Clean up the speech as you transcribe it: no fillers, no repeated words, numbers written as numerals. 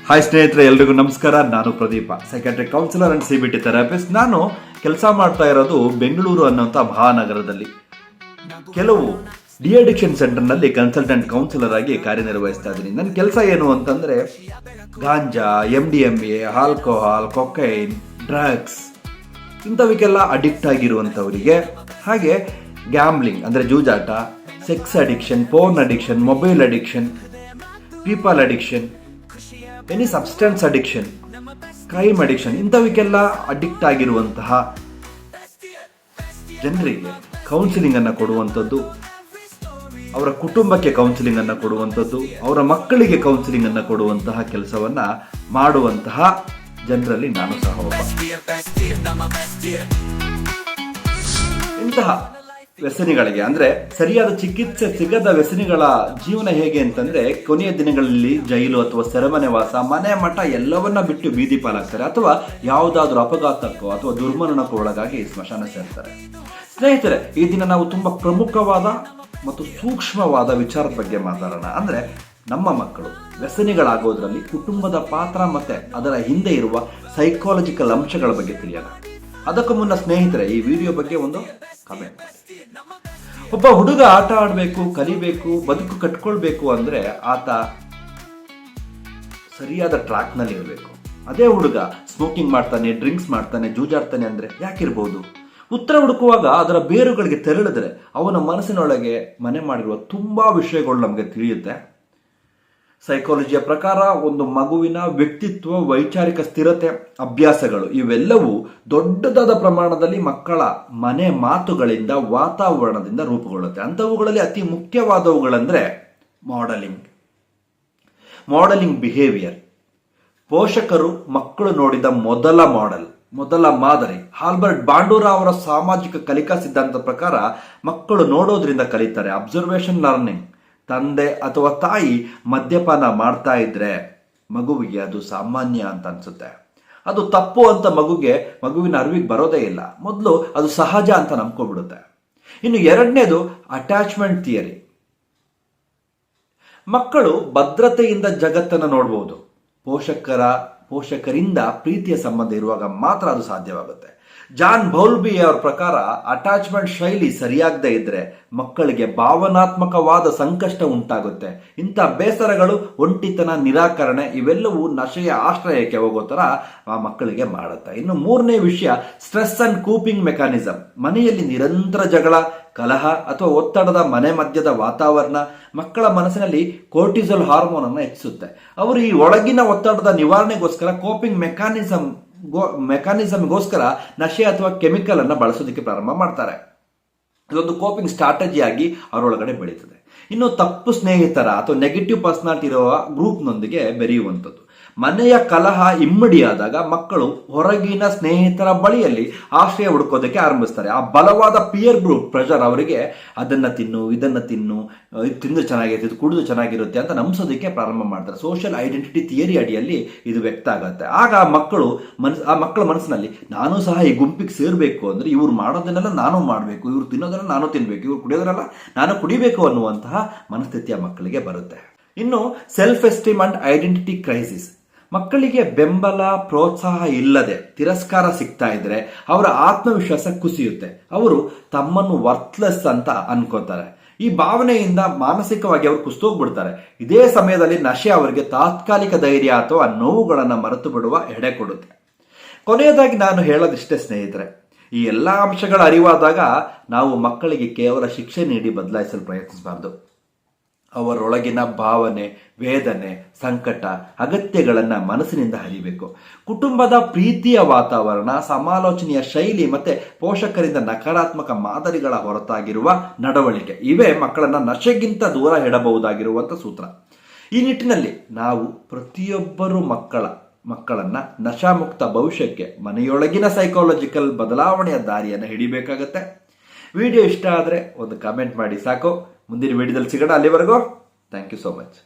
Hi ಸ್ನೇಹಿತರೆ, ಎಲ್ರಿಗೂ ನಮಸ್ಕಾರ. ನಾನು Pradeep, psychiatric counsellor and CBT therapist. ನಾನು ಕೆಲಸ ಮಾಡ್ತಾ ಇರೋದು ಬೆಂಗಳೂರು ಅನ್ನೋಂಥ ಮಹಾನಗರದಲ್ಲಿ. ಕೆಲವು ಡಿಅಡಿಕ್ಷನ್ ಸೆಂಟರ್ನಲ್ಲಿ ಕನ್ಸಲ್ಟೆಂಟ್ ಕೌನ್ಸಿಲರ್ ಆಗಿ ಕಾರ್ಯನಿರ್ವಹಿಸ್ತಾ ಇದ್ದೀನಿ. ನನ್ನ ಕೆಲಸ ಏನು ಅಂತಂದರೆ ganja, MDMA, alcohol, cocaine, drugs ಇಂಥವಕ್ಕೆಲ್ಲ ಅಡಿಕ್ಟ್ ಆಗಿರುವಂಥವರಿಗೆ, ಹಾಗೆ ಗ್ಯಾಮ್ಲಿಂಗ್ ಅಂದರೆ ಜೂಜಾಟ, sex addiction, porn addiction, mobile addiction, people addiction, any substance addiction, crime addiction ಇಂಥವಕ್ಕೆಲ್ಲ ಅಡಿಕ್ಟ್ ಆಗಿರುವಂತಹ ಜನರಿಗೆ ಕೌನ್ಸಿಲಿಂಗ್ ಅನ್ನು ಕೊಡುವಂಥದ್ದು, ಅವರ ಕುಟುಂಬಕ್ಕೆ ಕೌನ್ಸಿಲಿಂಗ್ ಅನ್ನು ಕೊಡುವಂಥದ್ದು, ಅವರ ಮಕ್ಕಳಿಗೆ ಕೌನ್ಸಿಲಿಂಗ್ ಅನ್ನು ಕೊಡುವಂತಹ ಕೆಲಸವನ್ನ ಮಾಡುವಂತಹ ಜನರಲ್ಲಿ ನಾನು ಸಹ ಒಬ್ಬ. ಇಂತಹ ವ್ಯಸನಿಗಳಿಗೆ ಅಂದ್ರೆ ಸರಿಯಾದ ಚಿಕಿತ್ಸೆ ಸಿಗದ ವ್ಯಸನಿಗಳ ಜೀವನ ಹೇಗೆ ಅಂತಂದ್ರೆ, ಕೊನೆಯ ದಿನಗಳಲ್ಲಿ ಜೈಲು ಅಥವಾ ಸೆರೆಮನೆ ವಾಸ, ಮನೆ ಮಠ ಎಲ್ಲವನ್ನ ಬಿಟ್ಟು ಬೀದಿ ಪಾಲಾಗ್ತಾರೆ, ಅಥವಾ ಯಾವುದಾದ್ರೂ ಅಪಘಾತಕ್ಕೋ ಅಥವಾ ದುರ್ಮರಣಕ್ಕೂ ಒಳಗಾಗಿ ಸ್ಮಶಾನ ಸೇರ್ತಾರೆ. ಸ್ನೇಹಿತರೆ, ಈ ದಿನ ನಾವು ತುಂಬಾ ಪ್ರಮುಖವಾದ ಮತ್ತು ಸೂಕ್ಷ್ಮವಾದ ವಿಚಾರದ ಬಗ್ಗೆ ಮಾತಾಡೋಣ. ಅಂದ್ರೆ ನಮ್ಮ ಮಕ್ಕಳು ವ್ಯಸನಿಗಳಾಗೋದ್ರಲ್ಲಿ ಕುಟುಂಬದ ಪಾತ್ರ ಮತ್ತೆ ಅದರ ಹಿಂದೆ ಇರುವ ಸೈಕಾಲಜಿಕಲ್ ಅಂಶಗಳ ಬಗ್ಗೆ ತಿಳಿಯೋಣ. ಅದಕ್ಕೂ ಮುನ್ನ ಸ್ನೇಹಿತರೆ, ಈ ವಿಡಿಯೋ ಬಗ್ಗೆ ಒಂದು ಕಮೆಂಟ್. ಒಬ್ಬ ಹುಡುಗ ಆಟ ಆಡಬೇಕು, ಕಲಿಬೇಕು, ಬದುಕು ಕಟ್ಕೊಳ್ಬೇಕು ಅಂದ್ರೆ ಆತ ಸರಿಯಾದ ಟ್ರ್ಯಾಕ್ ನಲ್ಲಿ ಇರಬೇಕು. ಅದೇ ಹುಡುಗ ಸ್ಮೋಕಿಂಗ್ ಮಾಡ್ತಾನೆ, ಡ್ರಿಂಕ್ಸ್ ಮಾಡ್ತಾನೆ, ಜೂಜಾಡ್ತಾನೆ ಅಂದ್ರೆ ಯಾಕಿರ್ಬೋದು? ಉತ್ತರ ಹುಡುಕುವಾಗ ಅದರ ಬೇರುಗಳಿಗೆ ತೆರಳಿದ್ರೆ ಅವನ ಮನಸ್ಸಿನೊಳಗೆ ಮನೆ ಮಾಡಿರುವ ತುಂಬಾ ವಿಷಯಗಳು ನಮಗೆ ತಿಳಿಯುತ್ತೆ. ಸೈಕಾಲಜಿಯ ಪ್ರಕಾರ ಒಂದು ಮಗುವಿನ ವ್ಯಕ್ತಿತ್ವ, ವೈಚಾರಿಕ ಸ್ಥಿರತೆ, ಅಭ್ಯಾಸಗಳು ಇವೆಲ್ಲವೂ ದೊಡ್ಡದಾದ ಪ್ರಮಾಣದಲ್ಲಿ ಮಕ್ಕಳ ಮನೆ ಮಾತುಗಳಿಂದ, ವಾತಾವರಣದಿಂದ ರೂಪುಗೊಳ್ಳುತ್ತೆ. ಅಂಥವುಗಳಲ್ಲಿ ಅತಿ ಮುಖ್ಯವಾದವುಗಳಂದ್ರೆ ಮಾಡೆಲಿಂಗ್ ಬಿಹೇವಿಯರ್. ಪೋಷಕರು ಮಕ್ಕಳು ನೋಡಿದ ಮೊದಲ ಮಾದರಿ. ಆಲ್ಬರ್ಟ್ ಬಾಂಡೂರಾ ಅವರ ಸಾಮಾಜಿಕ ಕಲಿಕಾ ಸಿದ್ಧಾಂತದ ಪ್ರಕಾರ ಮಕ್ಕಳು ನೋಡೋದ್ರಿಂದ ಕಲಿತಾರೆ. Observation learning. ತಂದೆ ಅಥವಾ ತಾಯಿ ಮದ್ಯಪಾನ ಮಾಡ್ತಾ ಇದ್ರೆ ಮಗುವಿಗೆ ಅದು ಸಾಮಾನ್ಯ ಅಂತ ಅನ್ಸುತ್ತೆ. ಅದು ತಪ್ಪು ಅಂತ ಮಗುವಿನ ಅರಿವಿಗೆ ಬರೋದೇ ಇಲ್ಲ. ಮೊದಲು ಅದು ಸಹಜ ಅಂತ ನಂಬ್ಕೊಬಿಡುತ್ತೆ. ಇನ್ನು ಎರಡನೇದು ಅಟ್ಯಾಚ್ಮೆಂಟ್ ಥಿಯರಿ. ಮಕ್ಕಳು ಭದ್ರತೆಯಿಂದ ಜಗತ್ತನ್ನು ನೋಡಬಹುದು. ಪೋಷಕರಿಂದ ಪ್ರೀತಿಯ ಸಂಬಂಧ ಇರುವಾಗ ಮಾತ್ರ ಅದು ಸಾಧ್ಯವಾಗುತ್ತೆ. ಜಾನ್ ಬೌಲ್ಬಿ ಅವರ ಪ್ರಕಾರ ಅಟ್ಯಾಚ್ಮೆಂಟ್ ಶೈಲಿ ಸರಿಯಾಗದೇ ಇದ್ರೆ ಮಕ್ಕಳಿಗೆ ಭಾವನಾತ್ಮಕವಾದ ಸಂಕಷ್ಟ ಉಂಟಾಗುತ್ತೆ. ಇಂಥ ಬೇಸರಗಳು, ಒಂಟಿತನ, ನಿರಾಕರಣೆ ಇವೆಲ್ಲವೂ ನಶೆಯ ಆಶ್ರಯಕ್ಕೆ ಹೋಗೋ ತರ ಆ ಮಕ್ಕಳಿಗೆ ಮಾಡುತ್ತೆ. ಇನ್ನು ಮೂರನೇ ವಿಷಯ ಸ್ಟ್ರೆಸ್ ಅಂಡ್ ಕೂಪಿಂಗ್ ಮೆಕ್ಯಾನಿಸಮ್. ಮನೆಯಲ್ಲಿ ನಿರಂತರ ಜಗಳ, ಕಲಹ ಅಥವಾ ಒತ್ತಡದ ಮನೆ ಮಧ್ಯದ ವಾತಾವರಣ ಮಕ್ಕಳ ಮನಸ್ಸಿನಲ್ಲಿ ಕೋರ್ಟಿಸೋಲ್ ಹಾರ್ಮೋನ್ ಅನ್ನು ಹೆಚ್ಚಿಸುತ್ತೆ. ಅವರು ಈ ಒಳಗಿನ ಒತ್ತಡದ ನಿವಾರಣೆಗೋಸ್ಕರ ಕೋಪಿಂಗ್ ಮೆಕ್ಯಾನಿಸಮ್ಗೋಸ್ಕರ ನಶೆ ಅಥವಾ ಕೆಮಿಕಲ್ ಅನ್ನು ಬಳಸೋದಕ್ಕೆ ಪ್ರಾರಂಭ ಮಾಡ್ತಾರೆ. ಇದೊಂದು ಕೋಪಿಂಗ್ ಸ್ಟ್ರಾಟಜಿ ಆಗಿ ಅವರೊಳಗಡೆ ಬೆಳೀತದೆ. ಇನ್ನು ತಪ್ಪು ಸ್ನೇಹಿತರ ಅಥವಾ ನೆಗೆಟಿವ್ ಪರ್ಸನಾಲಿಟಿ ಇರುವ ಗ್ರೂಪ್ನೊಂದಿಗೆ ಬೆರೆಯುವಂಥದ್ದು. ಮನೆಯ ಕಲಹ ಇಮ್ಮಡಿಯಾದಾಗ ಮಕ್ಕಳು ಹೊರಗಿನ ಸ್ನೇಹಿತರ ಬಳಿಯಲ್ಲಿ ಆಶ್ರಯ ಹುಡುಕೋದಕ್ಕೆ ಆರಂಭಿಸ್ತಾರೆ. ಆ ಬಲವಾದ ಪಿಯರ್ ಗ್ರೂಪ್ ಪ್ರೆಷರ್ ಅವರಿಗೆ ಅದನ್ನ ತಿನ್ನು, ಇದನ್ನ ತಿನ್ನು, ಇದು ತಿಂದು ಚೆನ್ನಾಗಿರುತ್ತೆ, ಇದು ಕುಡಿದು ಚೆನ್ನಾಗಿರುತ್ತೆ ಅಂತ ನಂಬಿಸೋದಕ್ಕೆ ಪ್ರಾರಂಭ ಮಾಡ್ತಾರೆ. ಸೋಷಿಯಲ್ ಐಡೆಂಟಿಟಿ ಥಿಯರಿ ಅಡಿಯಲ್ಲಿ ಇದು ವ್ಯಕ್ತ ಆಗುತ್ತೆ. ಆಗ ಆ ಮಕ್ಕಳ ಮನಸ್ಸಿನಲ್ಲಿ ನಾನು ಸಹ ಈ ಗುಂಪಿಗೆ ಸೇರಬೇಕು ಅಂದ್ರೆ ಇವ್ರು ಮಾಡೋದನ್ನೆಲ್ಲ ನಾನು ಮಾಡಬೇಕು, ಇವ್ರು ತಿನ್ನೋದನ್ನ ನಾನು ತಿನ್ಬೇಕು, ಇವ್ರು ಕುಡಿಯೋದನ್ನೆಲ್ಲ ನಾನು ಕುಡಿಬೇಕು ಅನ್ನುವಂತಹ ಮನಸ್ಥಿತಿಯ ಮಕ್ಕಳಿಗೆ ಬರುತ್ತೆ. ಇನ್ನು self esteem and identity crisis. ಮಕ್ಕಳಿಗೆ ಬೆಂಬಲ, ಪ್ರೋತ್ಸಾಹ ಇಲ್ಲದೆ ತಿರಸ್ಕಾರ ಸಿಗ್ತಾ ಇದ್ರೆ ಅವರ ಆತ್ಮವಿಶ್ವಾಸ ಕುಸಿಯುತ್ತೆ. ಅವರು ತಮ್ಮನ್ನು ವರ್ತ್ಲೆಸ್ ಅಂತ ಅನ್ಕೋತಾರೆ. ಈ ಭಾವನೆಯಿಂದ ಮಾನಸಿಕವಾಗಿ ಅವರು ಕುಸಿದೋಗ್ಬಿಡ್ತಾರೆ. ಇದೇ ಸಮಯದಲ್ಲಿ ನಶೆ ಅವರಿಗೆ ತಾತ್ಕಾಲಿಕ ಧೈರ್ಯ ಅಥವಾ ನೋವುಗಳನ್ನು ಮರೆತು ಬಿಡುವ ಎಡೆ ಕೊಡುತ್ತೆ. ಕೊನೆಯದಾಗಿ ನಾನು ಹೇಳೋದಿಷ್ಟೇ ಸ್ನೇಹಿತರೆ, ಈ ಎಲ್ಲಾ ಅಂಶಗಳ ಅರಿವಾದಾಗ ನಾವು ಮಕ್ಕಳಿಗೆ ಕೇವಲ ಶಿಕ್ಷೆ ನೀಡಿ ಬದಲಾಯಿಸಲು ಪ್ರಯತ್ನಿಸಬಾರ್ದು. ಅವರೊಳಗಿನ ಭಾವನೆ, ವೇದನೆ, ಸಂಕಟ, ಅಗತ್ಯಗಳನ್ನ ಮನಸ್ಸಿನಿಂದ ಹರಿಬೇಕು. ಕುಟುಂಬದ ಪ್ರೀತಿಯ ವಾತಾವರಣ, ಸಮಾಲೋಚನೆಯ ಶೈಲಿ ಮತ್ತೆ ಪೋಷಕರಿಂದ ನಕಾರಾತ್ಮಕ ಮಾದರಿಗಳ ಹೊರತಾಗಿರುವ ನಡವಳಿಕೆ ಇವೇ ಮಕ್ಕಳನ್ನ ನಶೆಗಿಂತ ದೂರ ಇಡಬಹುದಾಗಿರುವಂತ ಸೂತ್ರ. ಈ ನಿಟ್ಟಿನಲ್ಲಿ ನಾವು ಪ್ರತಿಯೊಬ್ಬರು ಮಕ್ಕಳನ್ನ ನಶಾಮುಕ್ತ ಭವಿಷ್ಯಕ್ಕೆ ಮನೆಯೊಳಗಿನ ಸೈಕಾಲಜಿಕಲ್ ಬದಲಾವಣೆಯ ದಾರಿಯನ್ನು ಹಿಡಿಬೇಕಾಗತ್ತೆ. ವಿಡಿಯೋ ಇಷ್ಟ ಆದರೆ ಒಂದು ಕಮೆಂಟ್ ಮಾಡಿ ಸಾಕು. ಮುಂದಿನ ವಿಡಿಯೋದಲ್ಲಿ ಸಿಗೋಣ. ಅಲ್ಲಿವರೆಗೂ ಥ್ಯಾಂಕ್ ಯು ಸೋ ಮಚ್.